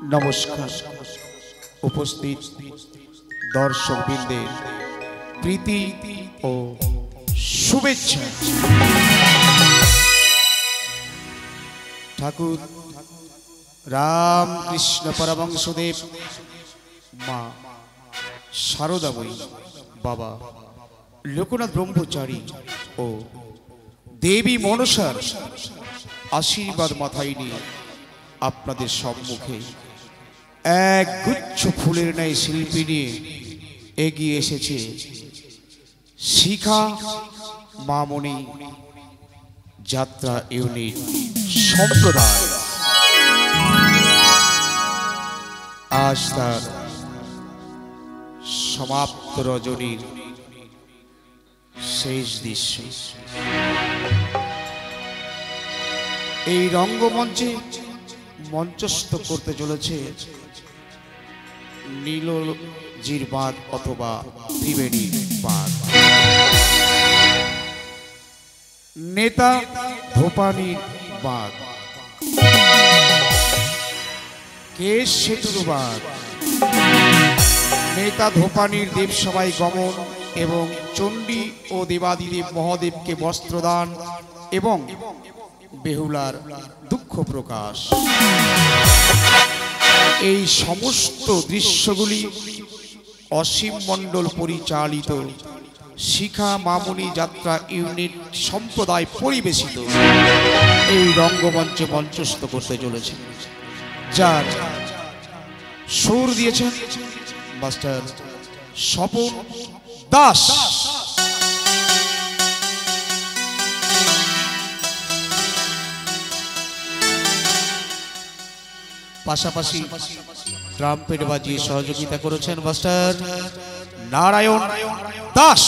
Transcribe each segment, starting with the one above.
নমস্কার। উপস্থিত দর্শকবৃন্দের প্রীতি ও শুভেচ্ছা। ঠাকুর রামকৃষ্ণ পরমহংসদেব, মা শারদাময়ী, বাবা লোকনাথ ব্রহ্মচারী ও দেবী মনসার আশীর্বাদ মাথায় নিয়ে আপনাদের সম্মুখে এক গুচ্ছ ফুলের ন্যায় শিল্পী নিয়ে এগিয়ে এসেছে শিখা মামনি যাত্রা ইউনিট সম্প্রদায়। আজ তার সমাপ্ত রজনীর শেষ দৃশ্য। এই রঙ্গমঞ্চে মঞ্চস্থ করতে চলেছে নীলজির বাঁধ অথবা ত্রিবেণীর বাঁধ। নেতা ধোপানির বাঁধ, কেশ সেতুর বাঁধ, নেতা ধোপানির দেবসভায় গমন এবং চণ্ডী ও দেবাদিদেব মহাদেবকে বস্ত্রদান এবং বেহুলার দুঃখ প্রকাশ। এই সমস্ত দৃশ্যগুলি অসীম মণ্ডল পরিচালিত শিখা মামনি যাত্রা ইউনিট সম্প্রদায় পরিবেশিত এই রঙ্গমঞ্চে মঞ্চস্থ করতে চলেছে, যার সুর দিয়েছেন মাস্টার স্বপন দাস। পাশাপাশি ট্রাম্পেট বাজিয়ে সহযোগিতা করেছেন মাস্টার নারায়ণ দাস।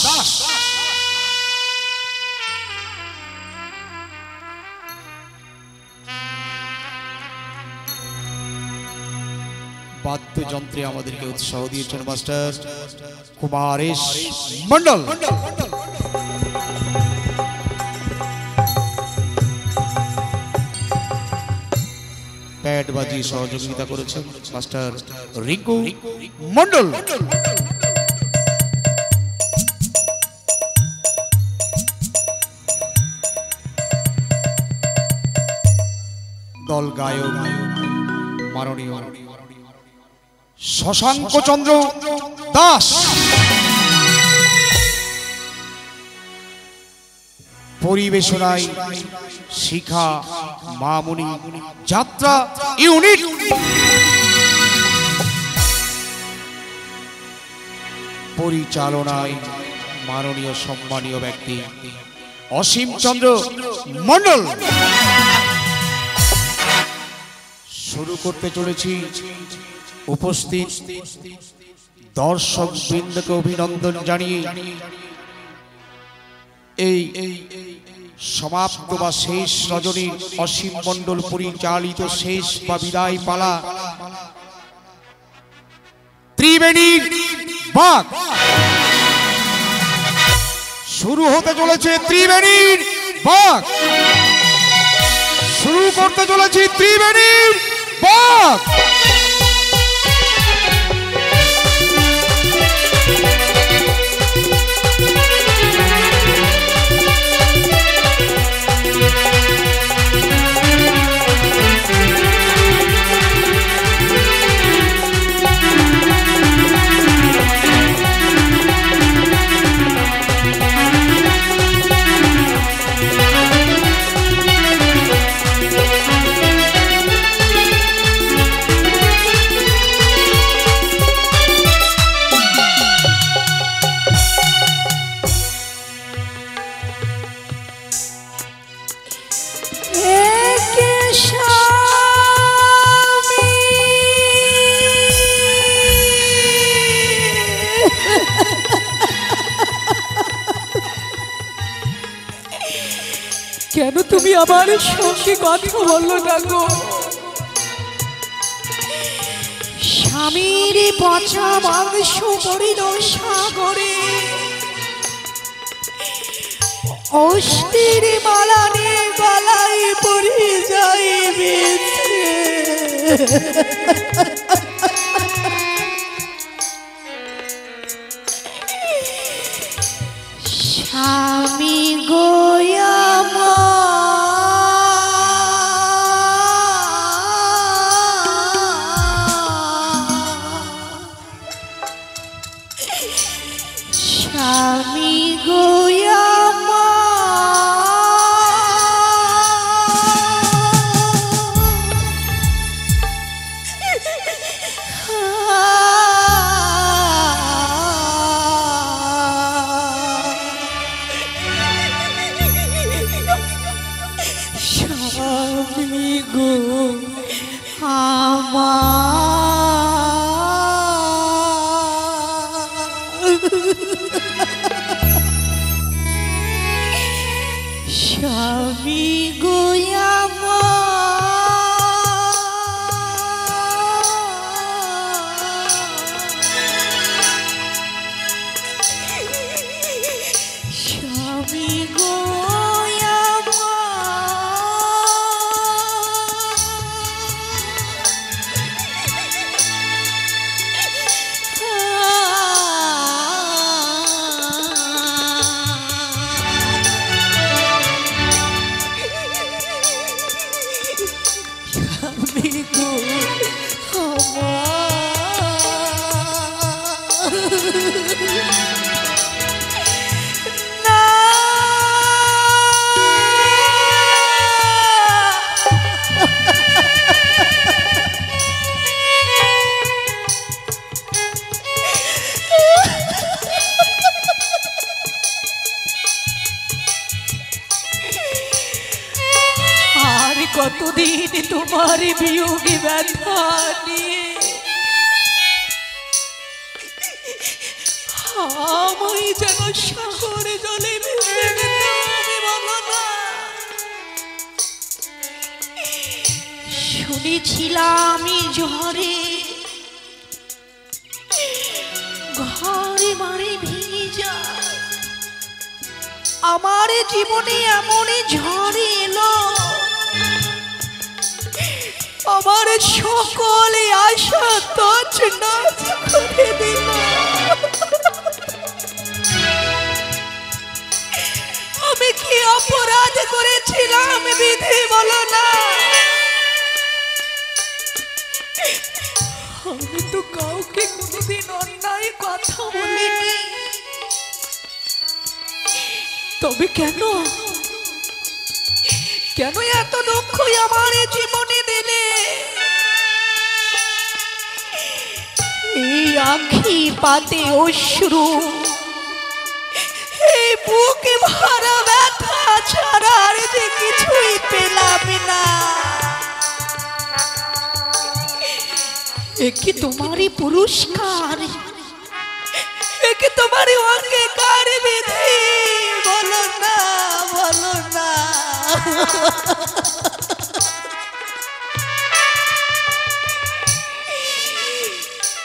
বাদ্যযন্ত্রে আমাদেরকে উৎসাহ দিয়েছেন মাস্টার কুমারেশ মন্ডল। প্যাড বাজিয়ে সহযোগিতা করেছেন মাস্টার রিঙ্কু মন্ডল। দল গায়ক মাননীয় শশাঙ্ক চন্দ্র দাস। পরিবেশনায় শিখা মামনি যাত্রা ইউনিট। পরিচালনায় মাননীয় সম্মানীয় ব্যক্তি অসীম চন্দ্র মন্ডল। শুরু করতে চলেছি উপস্থিত দর্শক বৃন্দকে অভিনন্দন জানিয়ে এই সমাপ্ত বা শেষ রজনীর অসীম মণ্ডল পরিচালিত শেষ বা বিদায় পালা ত্রিবেণীর বাঁধ শুরু হতে চলেছে। ত্রিবেণীর বাঁধ শুরু করতে চলেছি। ত্রিবেণীর বাঁধ। কেন তুমি আমার সঙ্গে কথা বললো না গো? স্বামীর পচা মাংস পড়িল সাগরে, অস্থির মালা নিয়ে গলায় পড়ে যাইবে। স্বামী গো স্বামী গো কতদিন তোমার বিয়োগে ব্যথা নিয়ে আমি যেন সাগরে জলে ভেসে যেতাম, বলো না। শুনেছিলাম ঝড়ে ঘরে বাড়ি ভেঙে যায়, আমার জীবনে এমন ঝড় এলো আমার সকল আশা তছনছ করে দিল। আমি কি অপরাধ করেছিলাম বিধি, বলো না। আমি তো কাউকে কোনোদিন অন্যায় কথা বলিনি, তবে কেন কেন এত দুঃখ আমার জীবনে দিলে? এই আঁখি পাতে অশ্রু, এই বুকে ভরা ব্যথা ছাড়া আর যে কিছুই পেলাম না। এ কি তোমারই পুরস্কার, এ কি তোমারই অঙ্গীকার বিধি, বলো না, বলো না।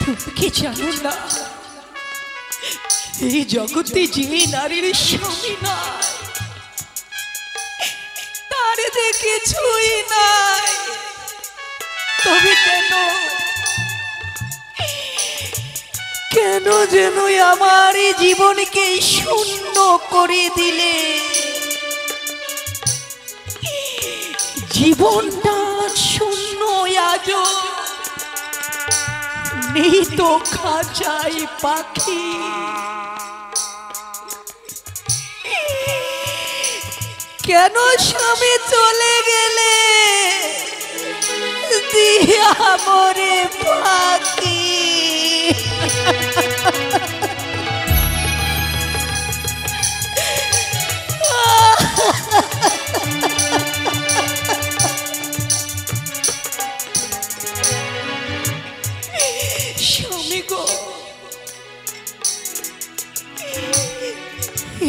তুমি কি জানো না এই জগতে যে নারীর স্বামী নাই তার যে কিছুই নাই, তবে কেন কেন যেন আমার জীবনকে শূন্য করে দিলে? জীবনটা শূন্য আজ নেই তো খাঁচাই পাখি। কেন স্বামী চলে গেলে দিয়া মরে পাখি? স্বামী গো,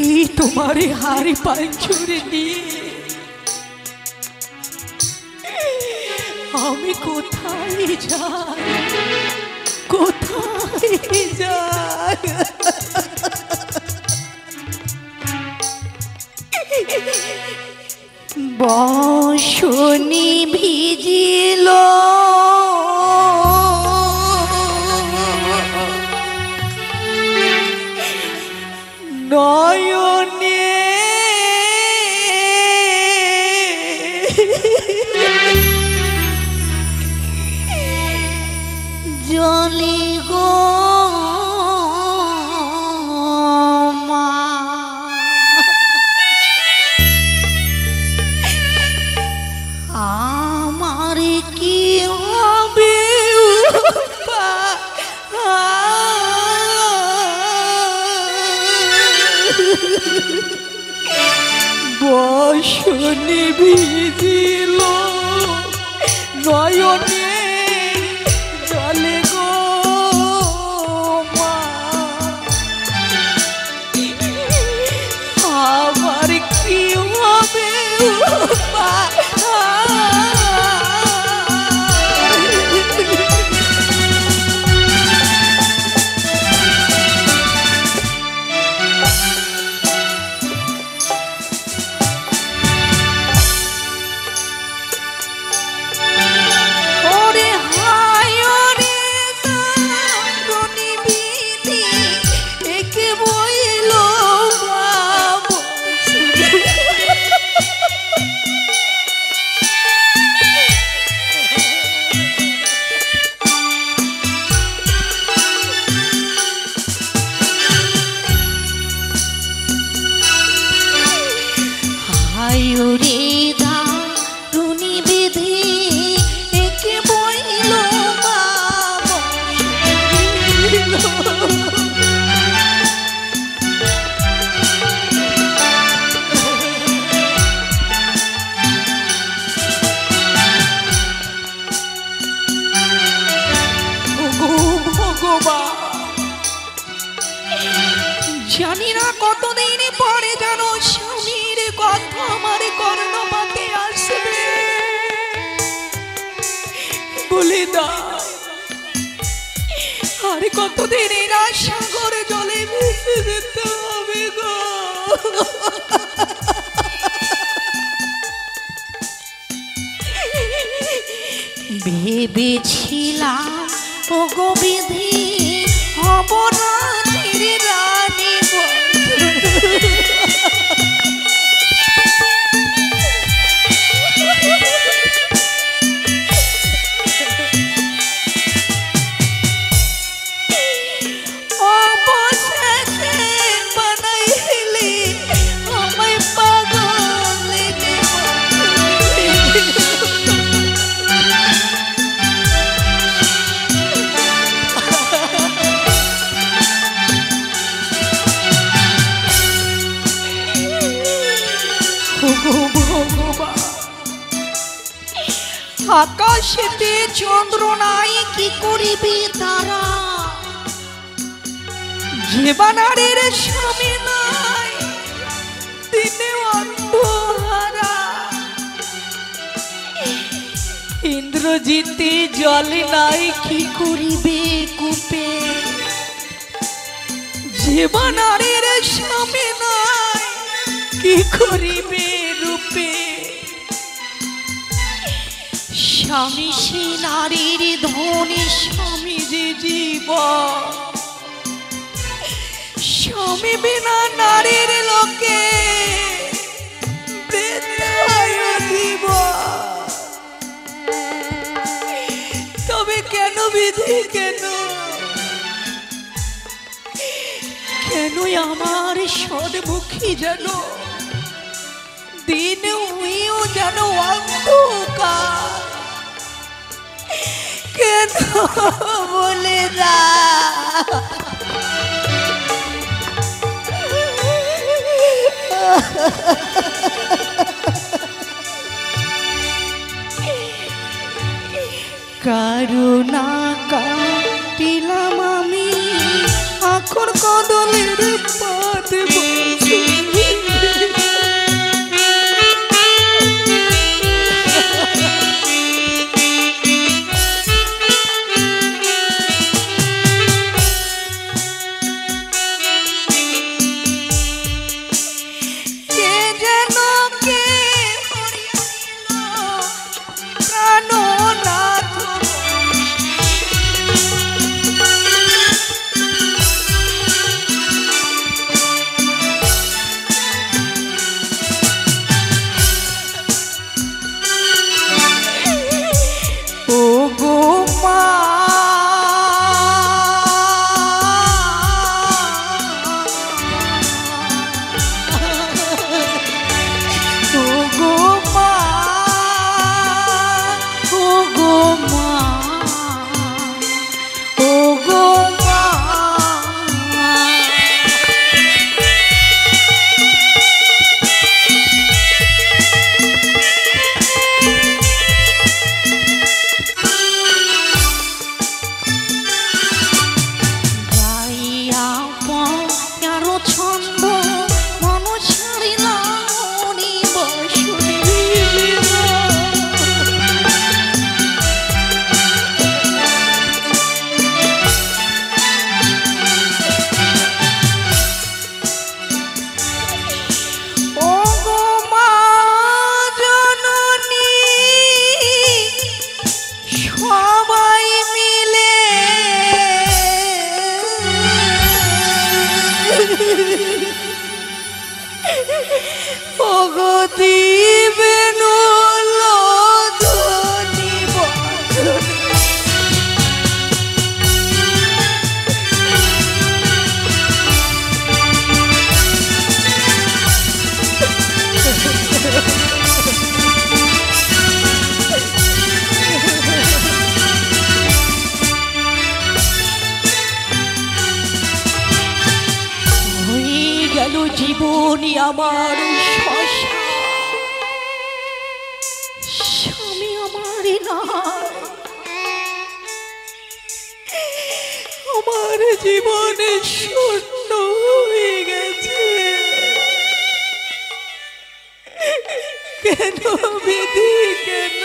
এই তোমার হাড়ি পাঞ্জরে নিয়ে আমি কোথায় যাই, কোথায় যাই? বসনি ভিজিল নয়নে, জলে গো মা, আমার কি হবে বসনে ভিজিল নয়নে না। আর কতদিন এরা সাগর জলে ভেসে যেতে হবে গো। ভেবেছিলাম ও গো বিধি হব না রানী আকাশেতে চন্দ্র নাই কি করিবে তারা, জীবনারের স্বামী নাই দিনে অন্ধহারা। ইন্দ্রজিতে জলে নাই কি করিবে কূপে, জীবনারের স্বামী নাই কি করিবে রূপে। স্বামী সে নারীর ধনে স্বামী যে জীবন, স্বামী বিনা নারীর লোকে তবে কেন বিধি কেন কেন আমার সন্মুখী যেন দিন হইও যেন অন্ধকার, কেন বলে না কারুণা কাটিলাম আমি আখর কদলের পথ বসে। জীবনী আমার স্বামী আমার আমার জীবনে শূন্য হয়ে গেছে। কেন বিধি কেন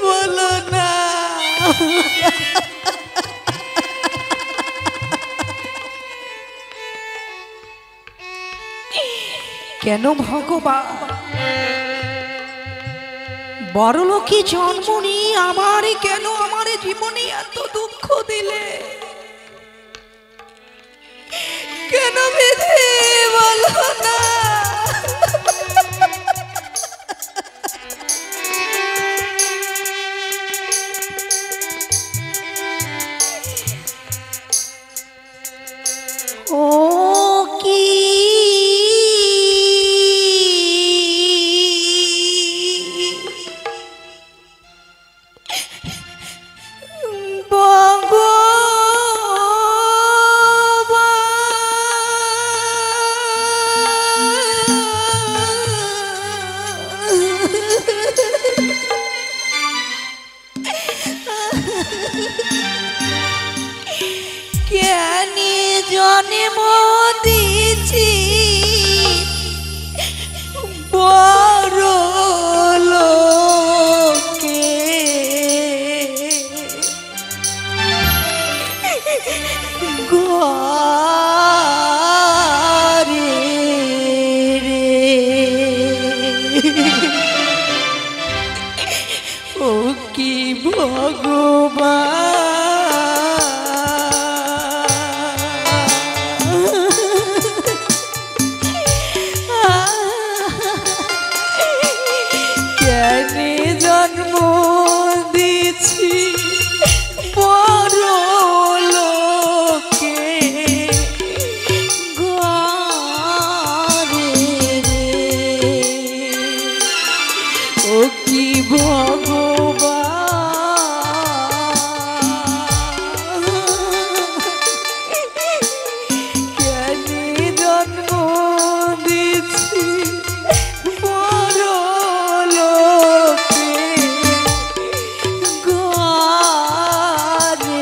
বলো না। কেন ভগবান বড়লোকে জন্ম নিয়ে আমারে কেন আমার জীবনে এত দুঃখ দিলে? কেন বিধি বলো না। ও কি জ্ঞানী জন্ম দিছি বড় লোকে, ঘরে রে ও কি ভগবান জন্ম দিছি বড় লোকে, ঘরে রে ও কি ভগবান কেন জন্ম দিছি বড় লোকে, ঘরে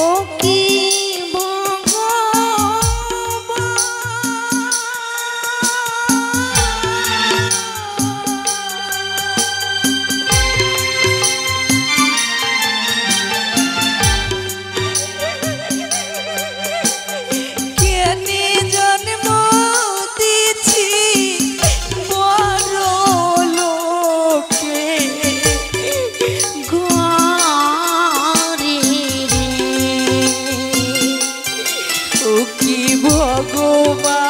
ও কি কেনে জন্ম দিছি বড় লোকে, ঘরে রে ও কি ভগবান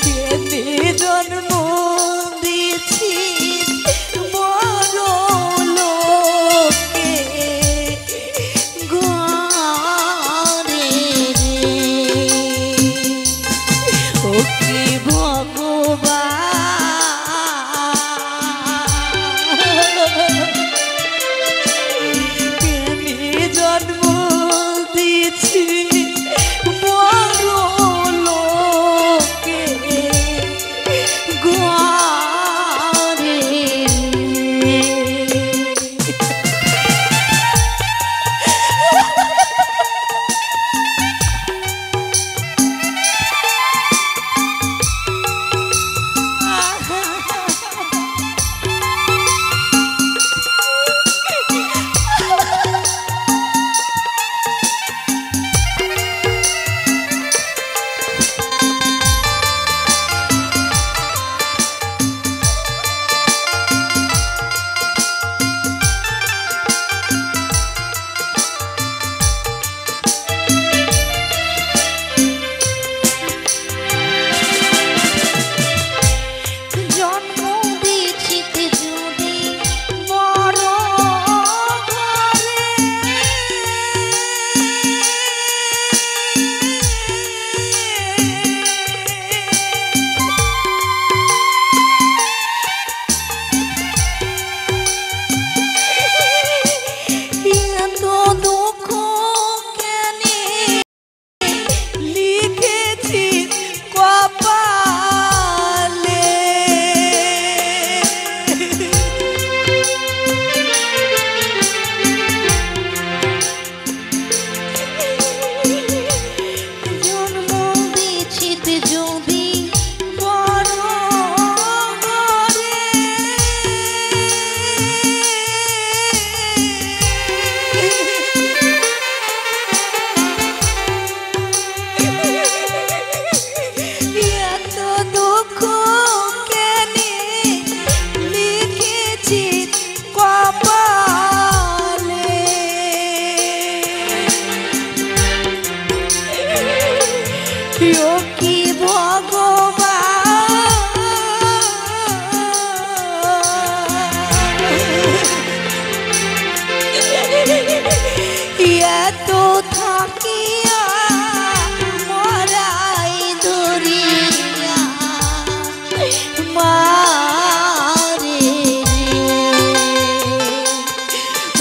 কেনে জন্ম দিছি বড় লোকে, ঘরে রে ও কি ভগবান কেনে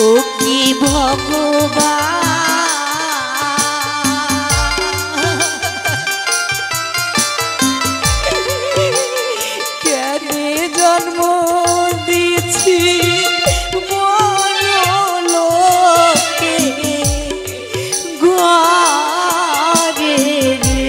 ও কি ভগবান কেনে জন্ম দিছি মরলোকে ঘরে রে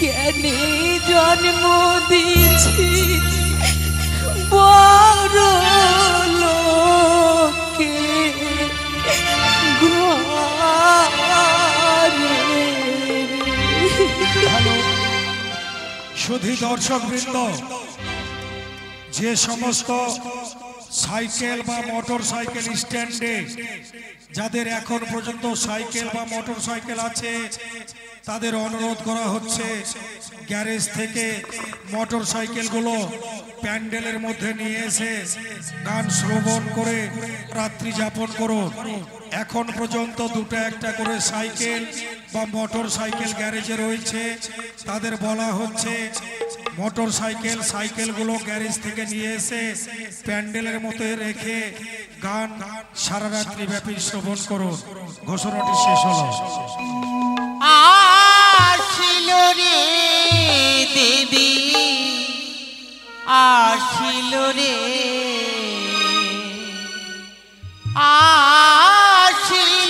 কেনে জন্ম দিছি বড় লোকে শুধু দর্শকবৃন্দ, যে সমস্ত সাইকেল বা মোটর সাইকেল স্ট্যান্ডে যাদের এখন পর্যন্ত সাইকেল বা মোটর সাইকেল আছে তাদের অনুরোধ করা হচ্ছে গ্যারেজ থেকে মোটর সাইকেলগুলো প্যান্ডেলের মধ্যে নিয়ে এসে গান শ্রবণ করে রাত্রি যাপন করুন। এখন পর্যন্ত দুটো একটা করে সাইকেল বা মোটর সাইকেল গ্যারেজে রয়েছে, তাদের বলা হচ্ছে মোটর সাইকেলগুলো গ্যারেজ থেকে নিয়ে এসে প্যান্ডেলের মধ্যে রেখে গান সারা রাত্রি ব্যাপী শ্রবণ করুন। ঘোষণাটি শেষ হলো। আসিল রে দেবী আসিল রে আসিল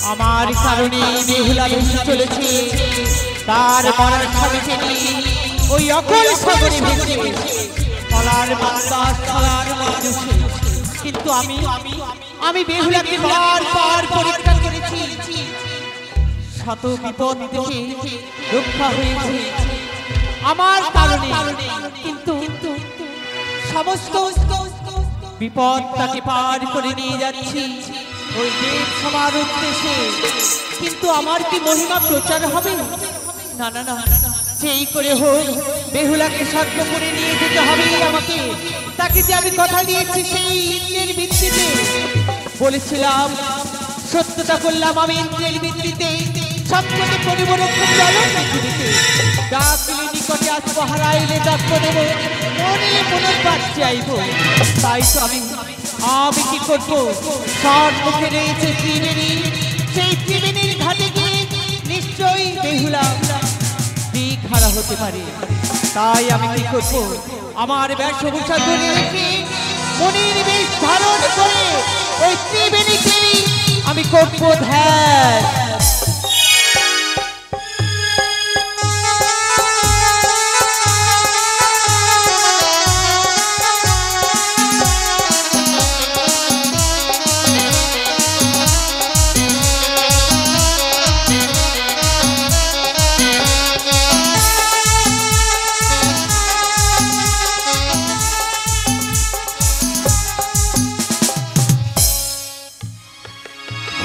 আমার কারণে বেহুলা ভেসে চলেছে, তার মরার স্বামীকে নিয়ে ওই অকল সাগরে ভেসে পলার বাতাস ছলার মধ্যে। কিন্তু আমি বেহুলাকে বারবার পরীক্ষা করেছি, শত বিপদ থেকে রক্ষা হয়েছে আমার কারণে, কিন্তু সমস্ত বিপদ তাকে পার করে নিয়ে যাচ্ছি ওই দেব সবার উদ্দেশ্যে। কিন্তু আমার কি মহিমা প্রচার হবে? না না না, যেই করে হোক বেহুলাকে সাধ্য করে নিয়ে যেতে হবে আমাকে। তাকে যে আমি কথা দিয়েছি সেই ইন্দ্রের ভিত্তিতে বলেছিলাম, সত্যতা করলাম আমি ইন্দ্রের ভিত্তিতে, সবকটি পরিবর্তন চলো পৃথিবীতে। ডাক দিলে নিকটে আসবো, হারাইলে ডাক দেব, মনে পুনর্বার চাইব। তাই তো আমি কি করবো? সব মুখে রয়েছে ত্রিবেণী, সেই ত্রিবেণীর ঘাটে গিয়ে নিশ্চয়ই বেহুলা দিক হারা হতে পারে। তাই আমি কি করবো? আমার বেশভূষা ধরে রেখে মনের বেশ ধারণ করে ওই ত্রিবেণীকে আমি করবো ধ্যান।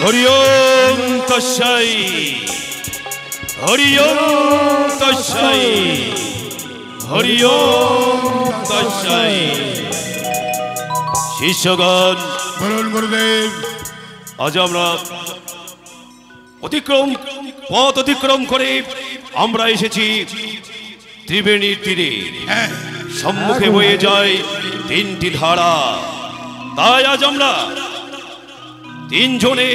হরি ওম তস্मै, হরি ওম তস্मै, হরি ওম তস্मै। শিষ্যগণ বলুন গুরুদেব। আজ আমরা পথ অতিক্রম করে আমরা এসেছি ত্রিবেণীর তীরে। সম্মুখে বয়ে যায় তিনটি ধারা। তাই আজ আমরা তিনজনে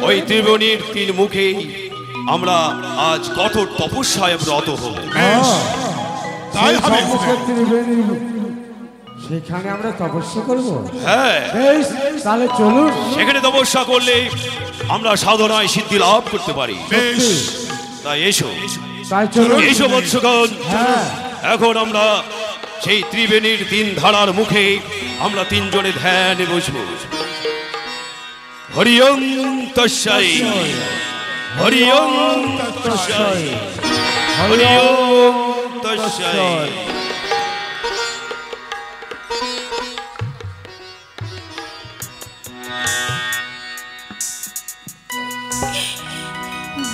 ওই ত্রিবেণীর তিন মুখে আমরা আজ কঠোর তপস্যায় ব্রত হব। তাই হবে। সেখানে আমরা তপস্যা করব। হ্যাঁ, তাহলে চলুন। সেখানে তপস্যা করলে আমরা সাধনায় সিদ্ধি লাভ করতে পারি। বেশ, তাই এসো, তাই চলুন। এসো বৎসগণ। এখন আমরা সেই ত্রিবেণীর তিন ধারার মুখে আমরা তিনজনে ধ্যানে বসব। হরি ওম তস্मै, হরি ওম তস্मै, হরি ওম তস্मै।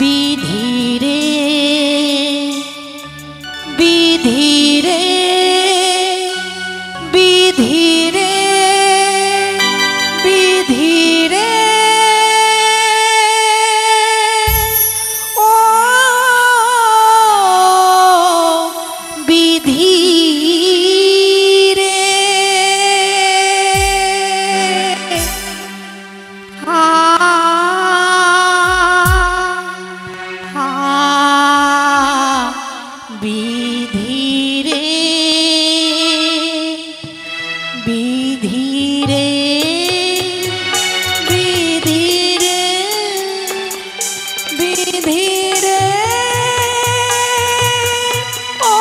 বিধিরে বিধিরে বিধিরে বিধিরে ও বিধিরে বিধিরে বিধিরে বিধিরে বিধিরে ও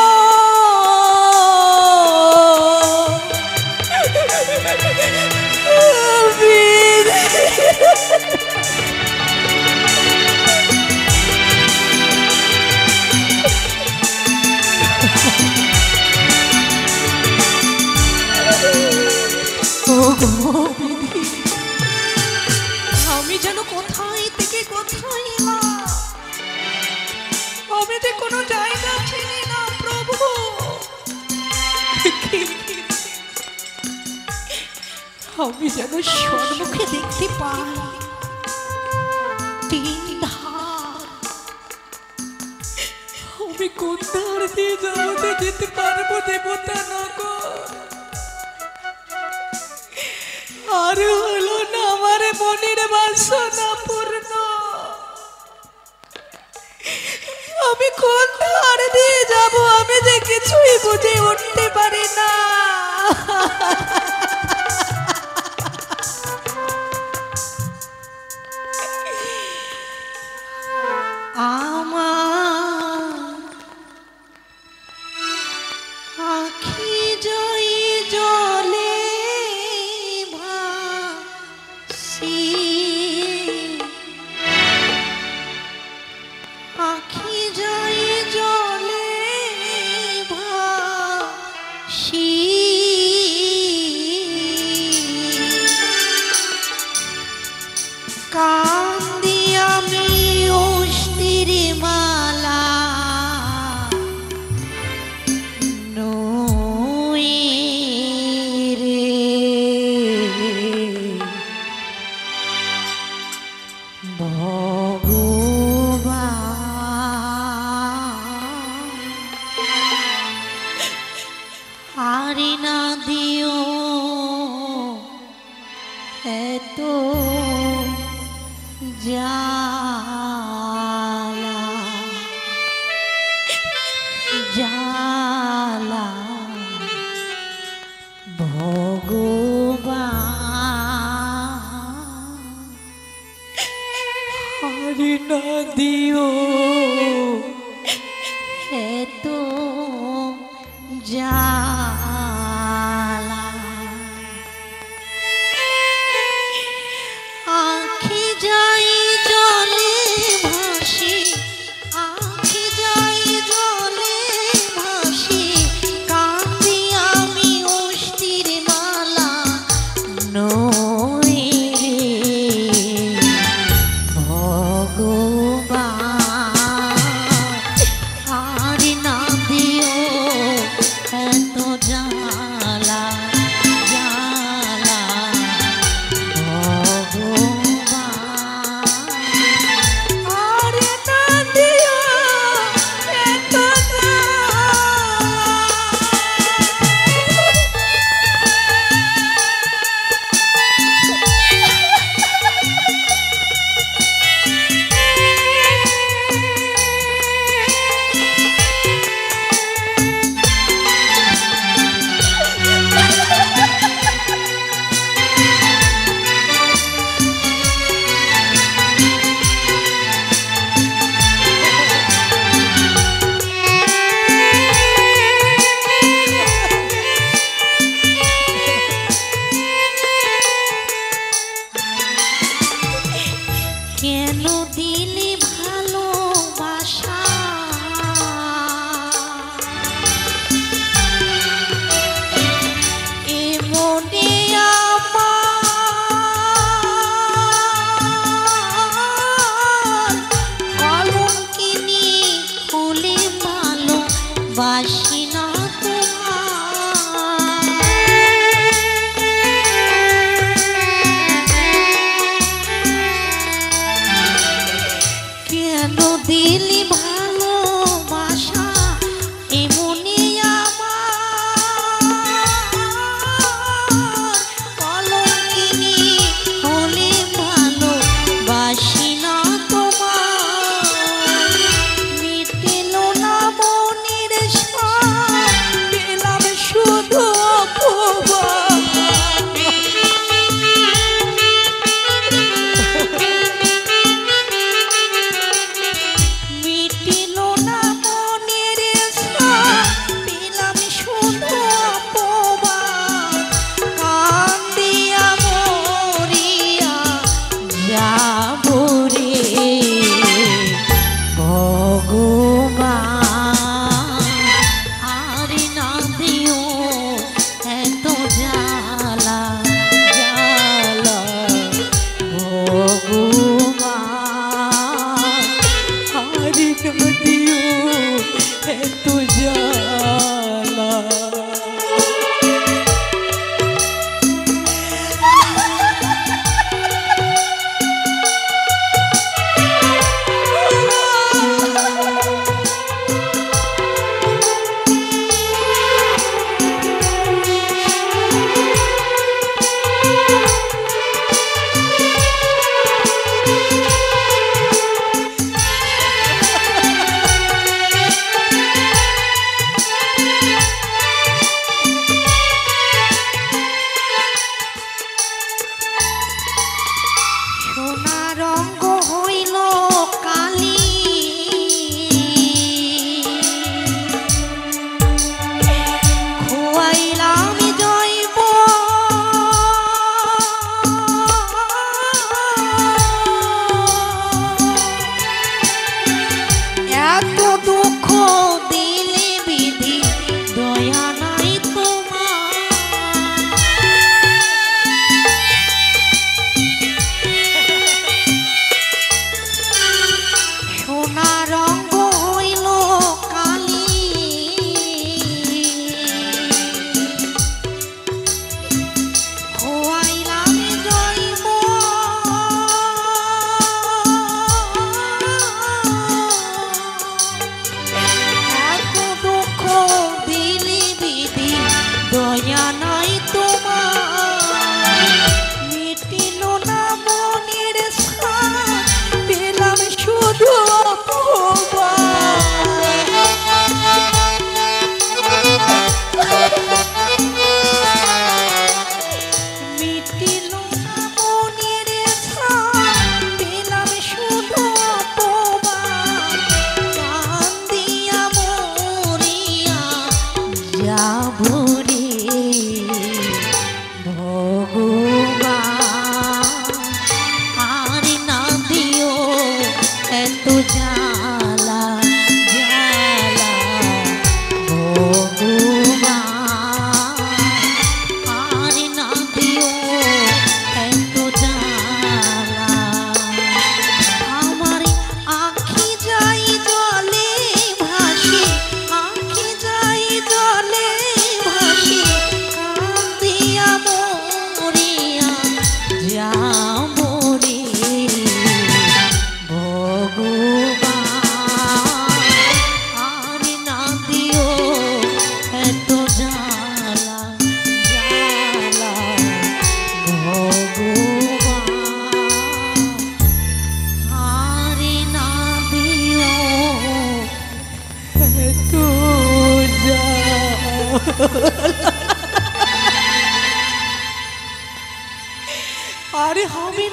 আমি যেন কোথায় থেকে কোথায় এলাম, আমি যে কোনো জায়গা চিনি না প্রভু। আমি যেন সম্মুখে দেখতে পাই তিন ধার। আমি কোন ধার দিয়ে যাওয়াতে যেতে পারবো দেবতা নগর? আর হলো না আমার মনের বাসনা পূর্ণ। আমি কোন ধার দিয়ে যাব আমি যে কিছুই বুঝে উঠতে পারি না। আখি যাই জলে ভাসি কান্দি আমি অস্থির মালা নই রে ভগবান হারি না দিও এত জালা জালা ভগবান হারি না দিও এত জালা আখি যাই জলে ভাসি আখি যাই জলে ভাসি কান্দি আমি অস্থির মালা নই রে ভগবান হারি না দিও এত জালা জালা ভগবান হারি না দিও এত কেন দিলি ভালোবাসা এ মনে আমার কলঙ্কিনী ফুলে ভালোবাসি না তোমার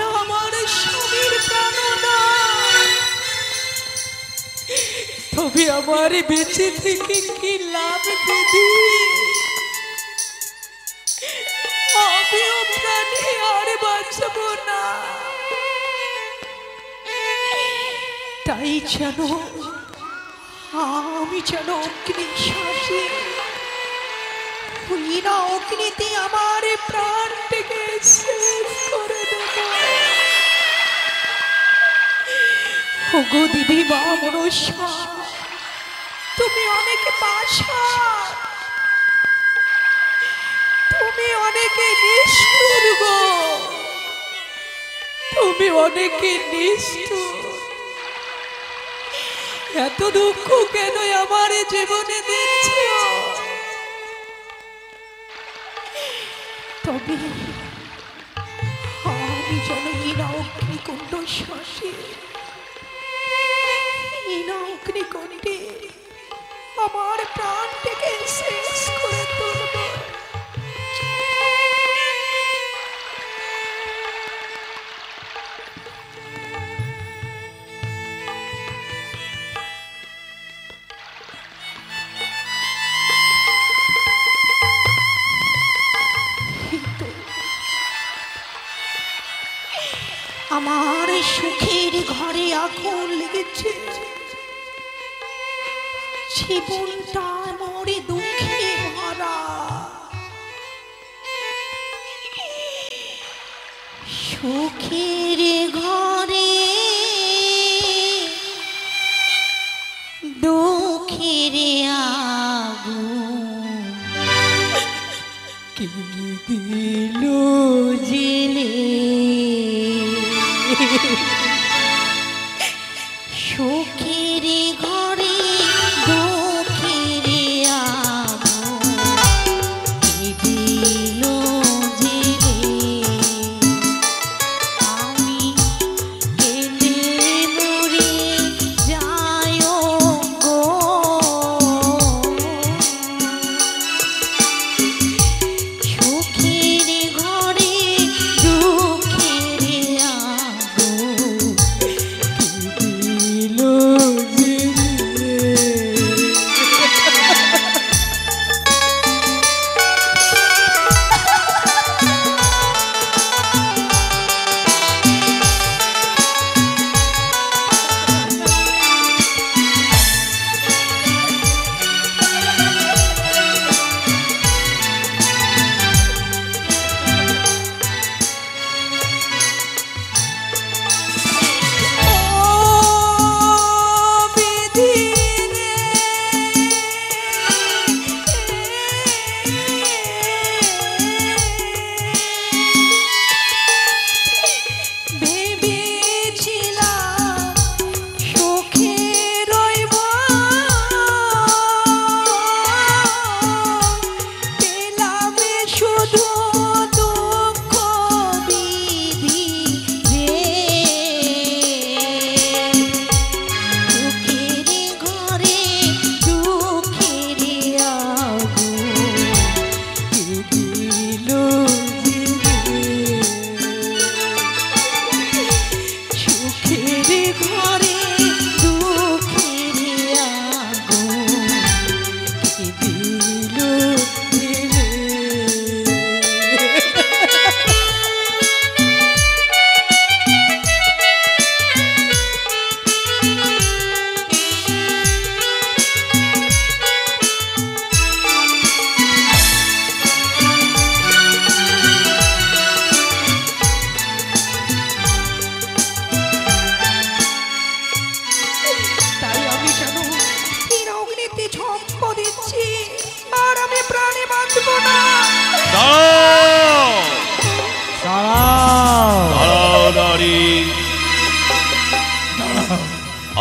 না আমার স্বামীর প্রাণনাথ, তবে আমার বেঁচে থেকে কি লাভ বিধি? আমিও প্রাণে আর বাঁচব না। তাই যেন আমি যেন অগ্নি শ্বাসে না অগ্নিতে আমার প্রাণটাকে শেষ করে দেব। ওগো দিদি মা মনসা, তুমি অনেক পাশা, তুমি অনেকে নিষ্ঠুর গো, তুমি অনেকে নিষ্ঠুর। এত দুঃখ কেন আমার জীবনে দিচ্ছ? তবে আমি যেন ইনা অগ্নিকুণ্ড শ্বাসে ইনা অগ্নিকুণ্ডে আমার প্রাণটাকে শেষ করে তুলব। আমার সুখের ঘরে আগুন লেগেছে, জীবনটা মরে দুঃখে ভরা। সুখের ঘরে দুঃখের আগুন কি দিল জেলে। সুখের ঘরে দুঃখের আগুন কি দিল জেলে। আমি কেঁদে মরে যাই গো, সুখের ঘরে দুঃখের আগুন কি দিল জেলে।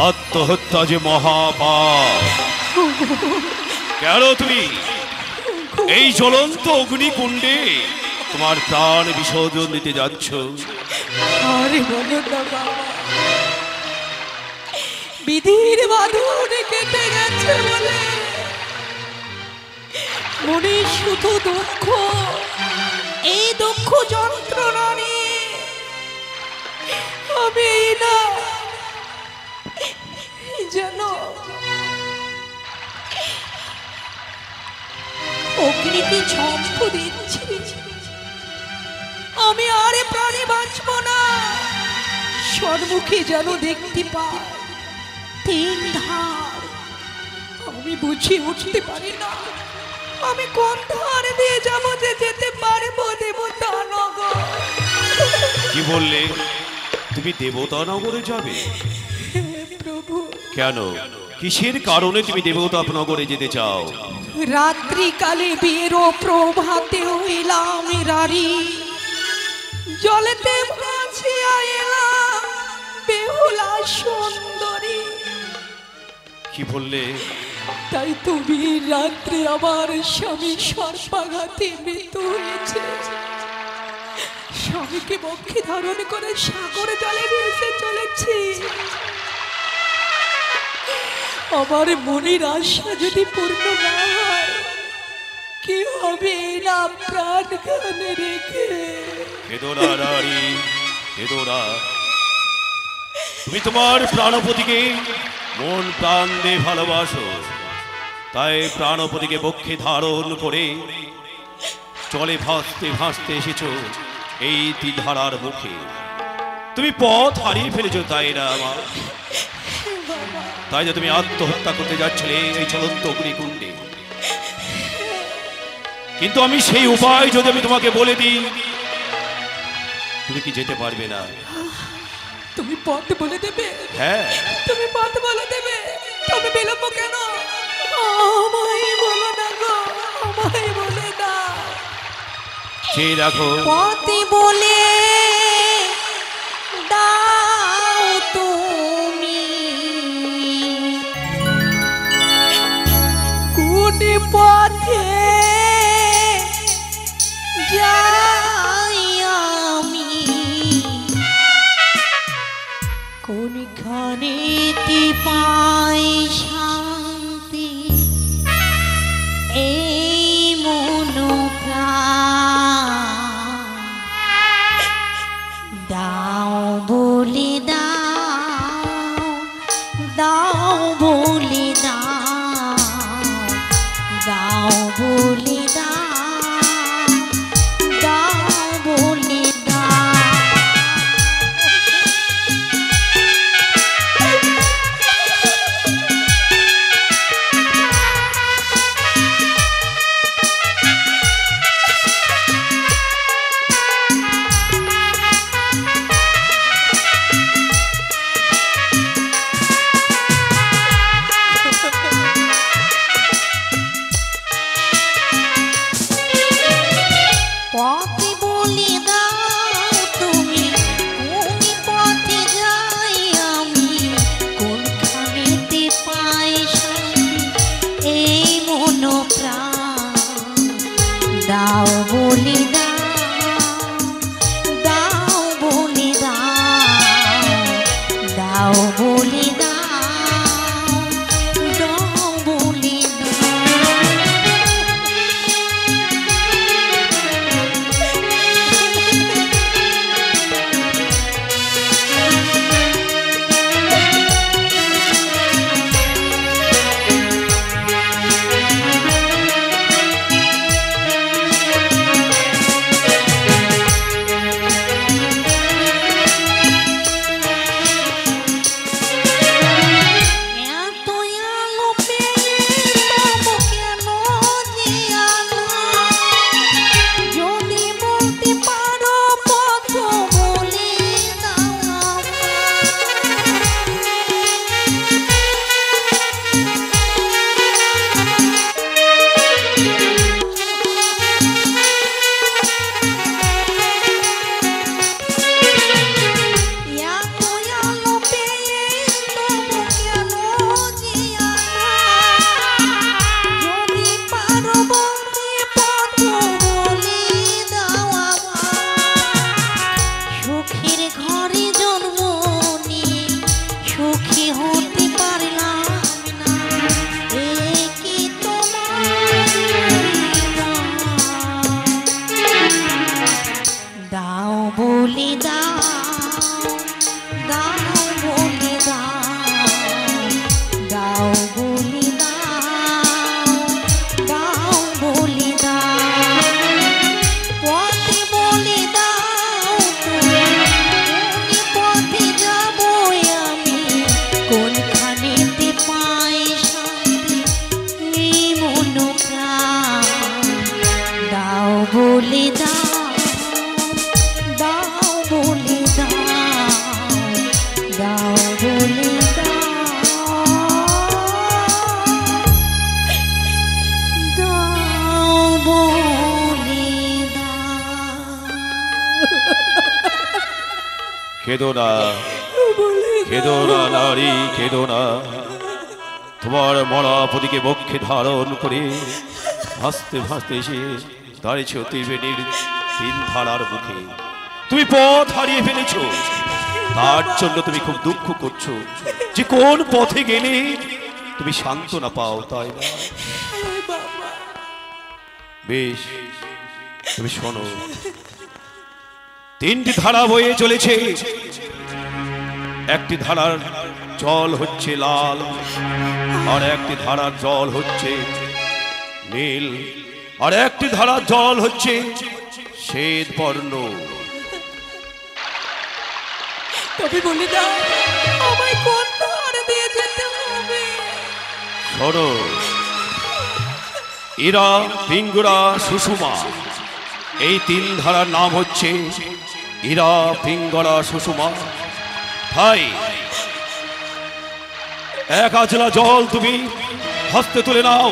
আত্মহত্যা যে মহাপাপ। কেন তুমি এই জ্বলন্ত অগ্নিকুণ্ডে তোমার প্রাণ বিসর্জন দিতে যাচ্ছ? আরে বলো না বাবা, বিধির বাঁধনে কেটে গেছে বলে মনে শুধু দুঃখ, এই দুঃখ যন্ত্রণা নিয়ে আমি এই না জানো অগ্নিতে ঝম্প দিচ্ছি, আমি আরে প্রাণে বাঁচব না। সম্মুখে যেন দেখতে পাই তিন ধার, আমি বুঝে উঠতে পারি না আমি কোন ধার দিয়ে যাবো যে যেতে পারবো দেবতা নগর। কি বললে তুমি দেবতা নগরে যাবে? প্রভু কেন, কিসের কারণে তুমি দেবতা নগরে যেতে চাও? রাত্রিকালে বিয়েরও প্রভাতে হইলাম রারি, জলেতে ভাসিয়া এলাম বেহুলা সুন্দরী। কি বললে? তাই তুমি রাত্রে আমার স্বামী সর্পাঘাতে মৃত্যু হয়েছে, স্বামীকে বক্ষে ধারণ করে সাগরে জলে ভেসে চলেছি। আমার মনের আশা যদি পূর্ণ না হয় কি হবে না প্রাণ গানে রেখে? বেদনা নারী বেদনা, তুমি তোমার প্রাণপতিকে মন প্রাণ দিয়ে ভালোবাসো, তাই প্রাণপতিকে বক্ষে ধারণ করে চলে ভাসতে ভাসতে এসেছো এই তীরধারার মুখে। তুমি পথ হারিয়ে ফেলেছো, তাই না আমার? তাই যে তুমি আত্মহত্যা করতে যাচ্ছিলে এই চলন্ত অগ্নিকুণ্ডে। কিন্তু আমি সেই উপায় যদি আমি তোমাকে বলে দিই, তুমি কি যেতে পারবে না? তুমি পথ বলে দেবে? হ্যাঁ, তুমি পথ বলে দেবে, তবে বিলম্ব কেন? আমায় বলো না গো, আমায় বলে না। সে দেখো পথ বলে দাও তুমি, কোন পথে যাই আমি, কোনখানে কি পাই শান্তি এই মন প্রাণ, দাও বলে দাও, দাও বলে দাও, দাও বলে দাও, দাও বলে দাও। পথে বলে দাও তুমি, কোন পথে যাই আমি, কোনখানেতে পাই শান্তি এই মন প্রাণ, দাও বলে দাও, দাও বলে দাও, দাও বলে দাও, দাও বলে দাও। এত আলো পেয়ে তবু কেন জিয়ানো, যদি বলতে পারো পথ বলে দাও। এত আলো পেয়ে তবু কেন জিয়ানো, যদি পারো বলতে পথ বলে দাও আমার। সুখের ঘরে জন্ম নিয়ে সুখী হতে পারলাম না, এ কি তোমার বিধান? দাও বলে দাও, বলে দাও বলে কেঁদো না, কেঁদো না নারী, কেঁদো না। তোমার মরা পতিকে বক্ষে ধারণ করে ভাসতে ভাসতে এসে দাঁড়িয়েছ ত্রিবেণীর তিন ধারার মুখে। তুমি পথ হারিয়ে ফেলেছ, তার জন্য তুমি খুব দুঃখ করছো যে কোন পথে গেলে তুমি সান্ত্বনা পাও, তাই না? বেশ, তুমি শোনো, তিনটি ধারা বয়ে চলেছে। একটি ধারার জল হচ্ছে লাল, আর একটি ধারার জল হচ্ছে নীল, আর একটি ধারার জল হচ্ছে শ্বেত বর্ণ। তবে বলে দাও আমায় কোন ধার দিয়ে যেতে হবে? শোনো, ইরা, পিঙ্গলা, সুষুমা, এই তিন ধারার নাম হচ্ছে ইরা, পিঙ্গলা, সুষুমা। তাই এক আজলা জল তুমি হস্তে তুলে নাও।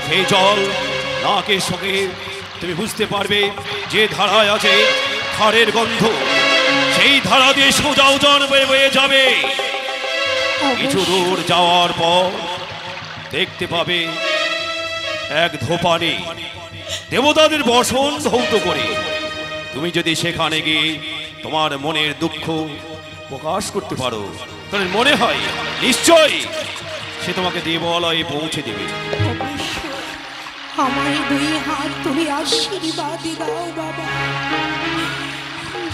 সেই জল নাকের সঙ্গে তুমি বুঝতে পারবে যে ধারায় আছে খারের গন্ধ, সেই ধারা দিয়ে সোজা ওজন বয়ে বয়ে যাবে। কিছু দূর যাওয়ার পর দেখতে পাবে এক ধোপানি দেবতাদের বসন ধৌত করে। তুমি যদি সেখানে গিয়ে তোমার মনের দুঃখ প্রকাশ করতে পারো, তাহলে মনে হয় নিশ্চয়ই সে তোমাকে দেবালয়ে পৌঁছে দেবে। আমায় দুই হাত তুলে আশীর্বাদ দাও বাবা,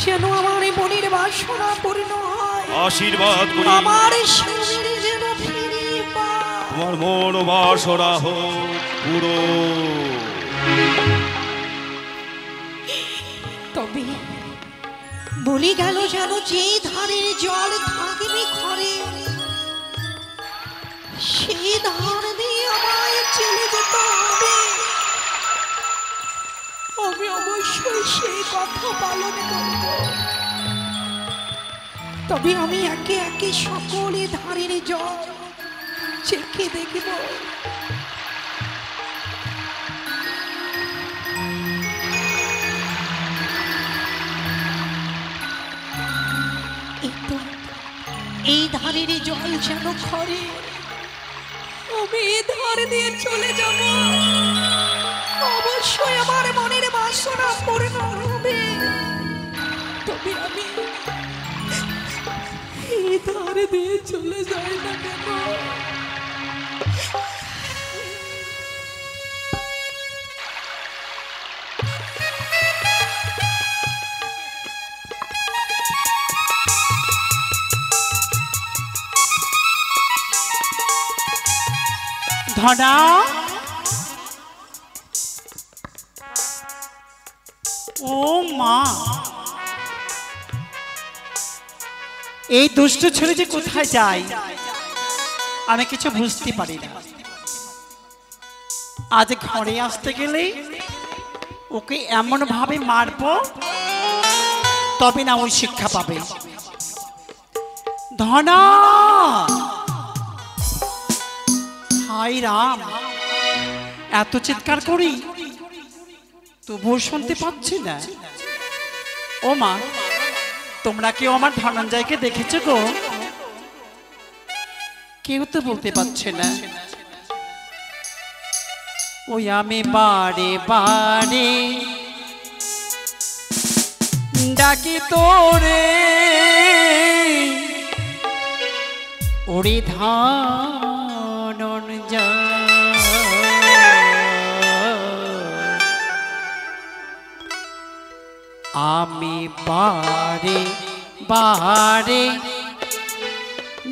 যেন আমার মনের বাসনা পূর্ণ হয়। আশীর্বাদ করি আমার স্বামীর যেন ফিরে পায়, তোমার মন বাসনা হোক পুরো। তবে বলে গেল যেন যে ধারের জল থাকবে ঘরে, সেই ধার দিয়ে আমায় চলে যেতে হবে। আমি অবশ্যই সেই কথা পালন করব। তবে আমি একে একে সকলে ধারের জল চেখে দেখব। এই ধারের জল যেন ঘরে, আমি এই ধার দিয়ে চলে যাব। অবশ্যই আমার মনের বাসনা পূর্ণ হবে। তবে আমি এই ধার দিয়ে চলে যাই না কেন? ধনা, ও মা, এই দুষ্ট ছেলে যে কোথায় যায় আমি কিছু বুঝতে পারি না। আজ ঘরে আসতে গেলে ওকে এমন ভাবে মারবো তবে না ওই শিক্ষা পাবে। ধনা, হাই রাম, এত চিৎকার করি তবুও শুনতে পাচ্ছি না। ও মা, তোমরা কেউ আমার ধনঞ্জয়কে দেখেছো গো? কেউ তো বলতে পারছে না। ওই আমি বারে বারে ডাকি তোরে, ওরে আমি বারে বারে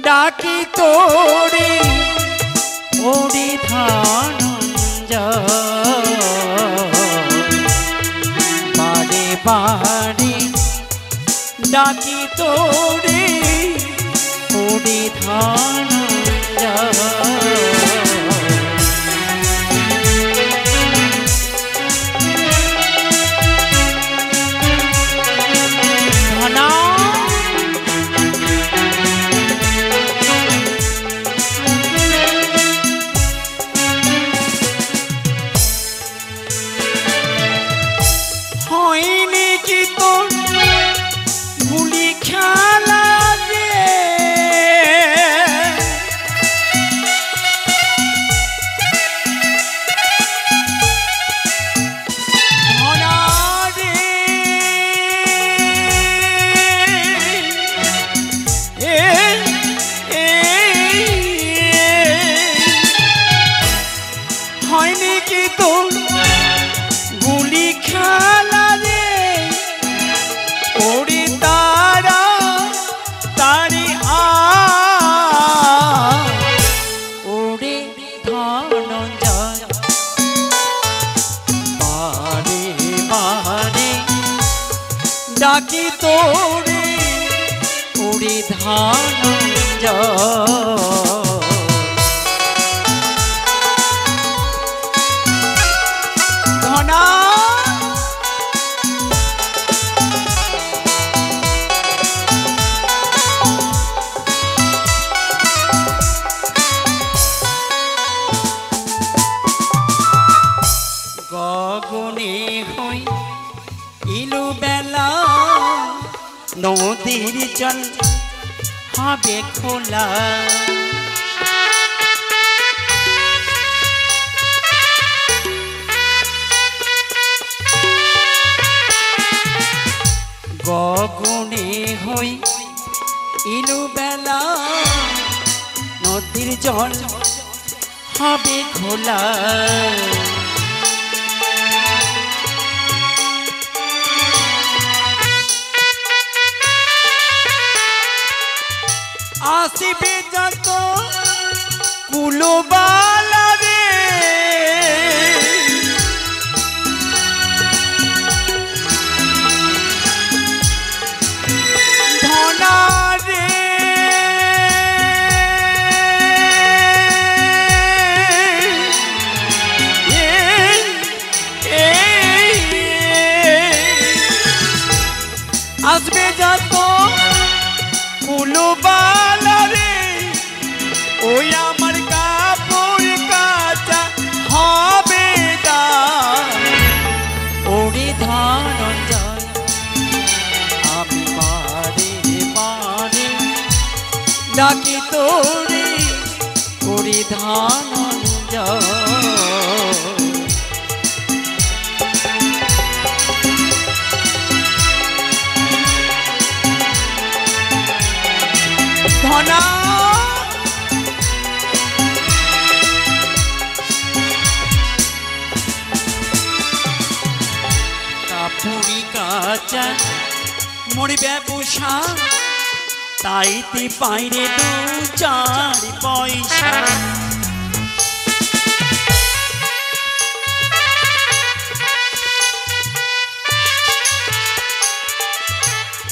ডাকি তোরে, ওরে বারে বারে ডাকি তোরে, ওরে তারি ওরে ধনঞ্জয় বারে বারে ডাকি তোরে ওরে ধনঞ্জয় ধনা গগনে হই ইলু বেলা নদীর জল হবে খোলা গগনে হই ইলু বেলা নদীর জল হবে খোলা আসিবে যত কুলবালা রে ধনা রে আসবে যত কুলবালা রে ওই আমার কাপড় কাচা হবে ওরে ধনঞ্জয় আমি বারে বারে ডাকি তোরে ওরে ধনঞ্জয় ধনা কাপুরি কাচা মোর ব্যবসা তাইতে পাইরে 2-4 পয়সা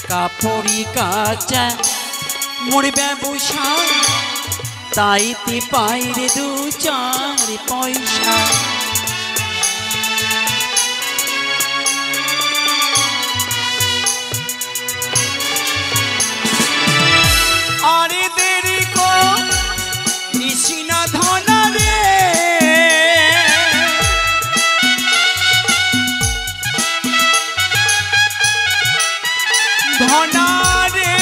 কাপুরি কাচা মোর ব্যবসা তাইতে পাইরে 2-4 পয়সা আরে দেরি কো নিশিনা ধনা রে ধনা রে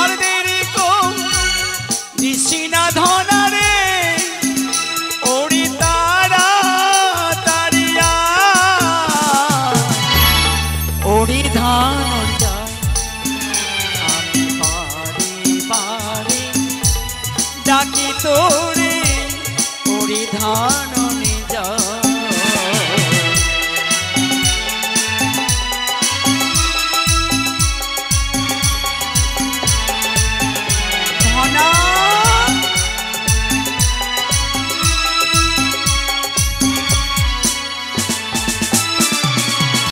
আর দেরি কো নিশিনা ধনা রে ওরে তারা তারিয়া ওরে ধনঞ্জয় আমি বারে বারে ডাকি তোরে ওরে ধন